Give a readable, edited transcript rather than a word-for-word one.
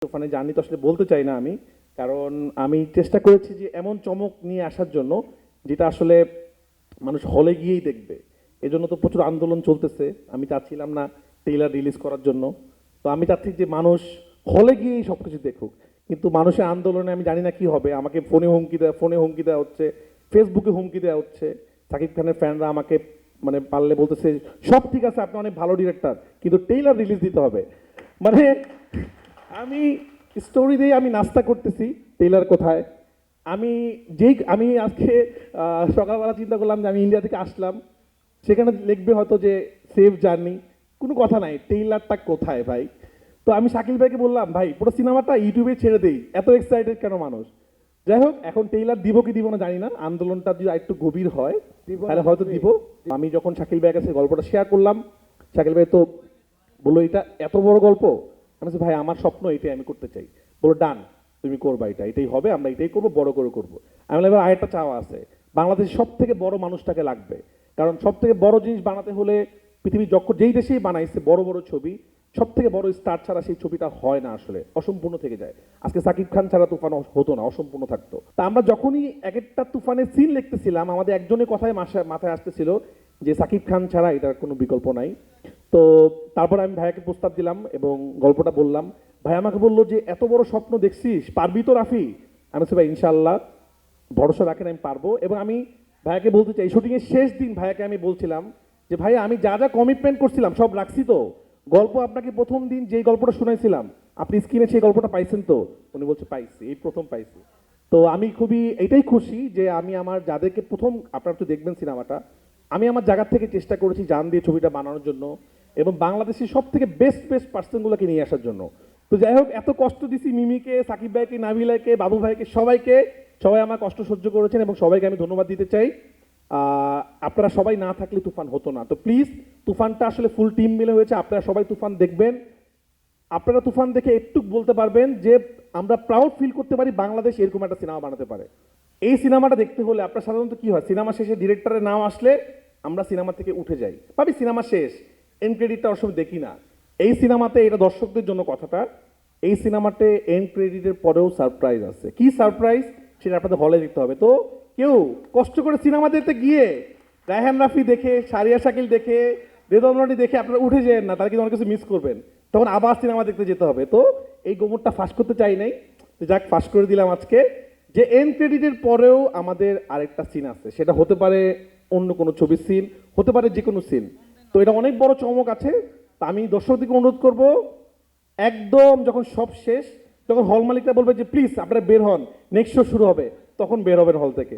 তুফানে জার্নি তো আসলে বলতে চাই না আমি, কারণ আমি চেষ্টা করেছি যে এমন চমক নিয়ে আসার জন্য যেটা আসলে মানুষ হলে গিয়েই দেখবে। এজন্য তো প্রচুর আন্দোলন চলতেছে। আমি চাচ্ছিলাম না ট্রেলার রিলিজ করার জন্য। তো আমি চাচ্ছি যে মানুষ হলে গিয়েই সব কিছু দেখুক। কিন্তু মানুষের আন্দোলনে আমি জানি না কি হবে। আমাকে ফোনে হুমকি দেওয়া হচ্ছে, ফেসবুকে হুমকি দেওয়া হচ্ছে। সাকিব খানের ফ্যানরা আমাকে মানে পারলে বলতেছে সব ঠিক আছে, আপনি অনেক ভালো ডিরেক্টর, কিন্তু ট্রেলার রিলিজ দিতে হবে। মানে আমি স্টোরি দিয়ে আমি নাস্তা করতেছি, টেইলার কোথায়। আমি আজকে সকালবেলা চিন্তা করলাম যে আমি ইন্ডিয়া থেকে আসলাম, সেখানে লিখবে হয়তো যে সেফ জার্নি, কোনো কথা নাই, টেইলারটা কোথায় ভাই। তো আমি শাকিল ভাইকে বললাম, ভাই পুরো সিনেমাটা ইউটিউবে ছেড়ে দেই, এত এক্সাইটেড কেন মানুষ। যাই হোক, এখন টেইলার দিব কি দিব না জানি না, আন্দোলনটা যদি একটু গভীর হয় তাহলে হয়তো দিব। আমি যখন শাকিল ভাইয়ের কাছে গল্পটা শেয়ার করলাম, শাকিল ভাই তো বললো এটা এত বড় গল্প। আমি বলছি, ভাই আমার স্বপ্ন এটাই, আমি করতে চাই। বললো ডান, তুমি করবা, এটাই হবে, আমরা এটাই করবো, বড় করে করবো। আমি বললাম এবার আরেকটা চাওয়া আছে, বাংলাদেশের সব থেকে বড় মানুষটাকে লাগবে। কারণ সব থেকে বড় জিনিস বানাতে হলে পৃথিবীর যেই দেশেই বানাইছে বড় বড় ছবি, সব থেকে বড় স্টার ছাড়া সেই ছবিটা হয় না, আসলে অসম্পূর্ণ থেকে যায়। আজকে সাকিব খান ছাড়া তুফান হতো না, অসম্পূর্ণ থাকতো। তা আমরা যখনই এক একটা তুফানের সিন লিখতেছিলাম, আমাদের একজনের কথাই মাথায় আসতেছিল যে সাকিব খান ছাড়া এটার কোনো বিকল্প নাই। তো তারপর আমি ভাইয়াকে প্রস্তাব দিলাম এবং গল্পটা বললাম। ভাই আমাকে বললো যে এত বড় স্বপ্ন দেখছিস, পারবি তো রাফি? আমি বলছি ভাই ইনশাল্লাহ, ভরসা রাখেন, আমি পারবো। এবং আমি ভাইয়াকে বলতে চাই, শুটিংয়ের শেষ দিন ভাইয়াকে আমি বলছিলাম যে ভাই আমি যা যা কমিটমেন্ট করছিলাম সব রাখছি তো। গল্প আপনাকে প্রথম দিন যেই গল্পটা শুনাইছিলাম, আপনি স্ক্রিনে সেই গল্পটা পাইছেন তো? উনি বলছে পাইছি, এই প্রথম পাইছি। তো আমি খুবই এটাই খুশি যে আমি আমার যাদেরকে প্রথম, আপনারা তো দেখবেন সিনেমাটা, আমি আমার জায়গা থেকে চেষ্টা করেছি জান দিয়ে ছবিটা বানানোর জন্য এবং বাংলাদেশের সব থেকে বেস্ট বেস্ট পার্সনগুলোকে নিয়ে আসার জন্য। তো যাই হোক, এত কষ্ট দিছি মিমিকে, সাকিব ভাইকে, নাবিলাকে, বাবু ভাইকে, সবাইকে। সবাই আমার কষ্ট সহ্য করেছেন এবং সবাইকে আমি ধন্যবাদ দিতে চাই। আপনারা সবাই না থাকলে তুফান হতো না। তো প্লিজ, তুফানটা আসলে ফুল টিম মিলে হয়েছে, আপনারা সবাই তুফান দেখবেন। আপনারা তুফান দেখে একটু বলতে পারবেন যে আমরা প্রাউড ফিল করতে পারি বাংলাদেশ এরকম একটা সিনেমা বানাতে পারে। এই সিনেমাটা দেখতে হলে আপনার সাধারণত কি হয়, সিনেমা শেষে ডিরেক্টরের নাম আসলে আমরা সিনেমা থেকে উঠে যাই, ভাবি সিনেমা শেষ, এন্ড ক্রেডিটটা অবশ্য দেখি না। এই সিনেমাতে এটা দর্শকদের জন্য কথাটা, এই সিনেমাতে এন্ড ক্রেডিটের পরেও সারপ্রাইজ আছে। কি সারপ্রাইজ সেটা আপনাদের হলে দেখতে হবে। তো কেউ কষ্ট করে সিনেমা দেখতে গিয়ে রায়হান রাফি দেখে, সারিয়া শাকিল দেখে, রেদনরানি দেখে আপনারা উঠে যেন না, তাহলে কিন্তু অনেক কিছু মিস করবেন। তখন আবার সিনেমা দেখতে যেতে হবে। তো এই গোমরটা ফাঁস করতে চাই নাই, তো যাক ফাঁস করে দিলাম আজকে। যে এন্ড ক্রেডিটের পরেও আমাদের আরেকটা সিন আছে, সেটা হতে পারে অন্য কোনো ছবির সিন, হতে পারে যে কোনো সিন। তো এটা অনেক বড় চমক আছে। তা আমি দর্শকদেরকে অনুরোধ করব, একদম যখন সব শেষ, তখন হল মালিকরা বলবে যে প্লিজ আপনারা বের হন, নেক্সট শো শুরু হবে, তখন বের হবেন হল থেকে।